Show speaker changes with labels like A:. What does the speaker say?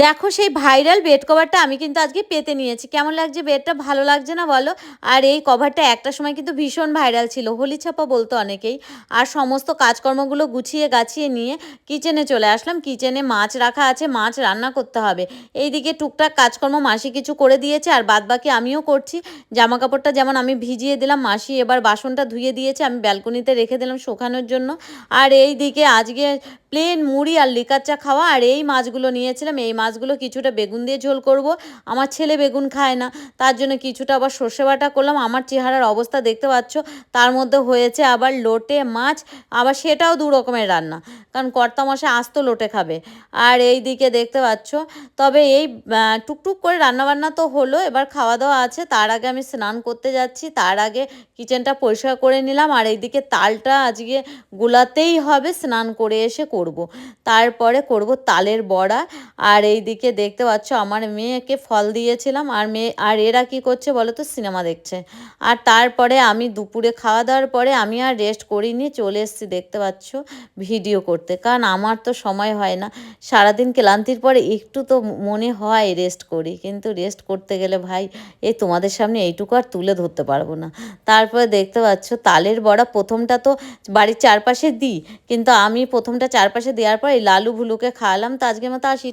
A: দেখো সেই viral bed কভারটা আমি কিন্তু আজকে পেতে নিয়েছি। কেমন লাগছে বেডটা? ভালো লাগছে না বলো? আর এই কভারটা একটা সময় কিন্তু ভীষণ ভাইরাল ছিল। হলি ছাপা বলতো অনেকেই। আর সমস্ত কাজকর্মগুলো গুছিয়ে গাছিয়ে নিয়ে কিচেনে চলে আসলাম। কিচেনে মাছ রাখা আছে, মাছ রান্না করতে হবে। এইদিকে টুকটাক কাজকর্ম মাসি কিছু করে দিয়েছে আর বাদবাকি আমিও করছি। জামাকাপড়টা যেমন আমি ভিজিয়ে দিলাম, মাসি এবার বাসনটা ধুয়ে দিয়েছে, আমি ব্যালকনিতে রেখে দিলাম শুকানোর জন্য। আর এইদিকে আজকে প্লেন মুড়ি আর লিকার চা খাওয়া। আর এই মাছগুলো নিয়েছিলাম, এই মাছগুলো কিছুটা বেগুন দিয়ে ঝোল করব। আমার ছেলে বেগুন খায় না, তার জন্য কিছুটা আবার সর্ষে বাটা করলাম। আমার চেহারার অবস্থা দেখতে পাচ্ছ, তার মধ্যে হয়েছে আবার লোটে মাছ, আবার সেটাও দু রকমের রান্না, কারণ কর্তামশাই আস্ত লোটে খাবে। আর এই দিকে দেখতে পাচ্ছ, তবে এই টুকটুক করে রান্নাবান্না তো হলো, এবার খাওয়া দাওয়া আছে। তার আগে আমি স্নান করতে যাচ্ছি, তার আগে কিচেনটা পরিষ্কার করে নিলাম। আর এইদিকে তালটা আজকে গোলাতেই হবে, স্নান করে এসে করব। তারপরে করব তালের বড়া। আর এইদিকে দেখতে পাচ্ছ আমার মেয়েকে ফল দিয়েছিলাম, আর আর এরা কি করছে বলো তো? সিনেমা দেখছে। আর তারপরে আমি দুপুরে খাওয়া দাওয়ার পরে আমি আর রেস্ট করিনি, চলে এসেছি দেখতে পাচ্ছ ভিডিও করতে, কারণ আমার তো সময় হয় না। সারাদিন ক্লান্তির পরে একটু তো মনে হয় রেস্ট করি, কিন্তু রেস্ট করতে গেলে ভাই এই তোমাদের সামনে এইটুকু আর তুলে ধরতে পারবো না। তারপরে দেখতে পাচ্ছ তালের বড়া প্রথমটা তো বাড়ির চারপাশে দিই, কিন্তু আমি প্রথমটা চারপাশে দেওয়ার পর এই লালু ভুলুকে খাওয়ালাম। তো আজকের মতো আসি।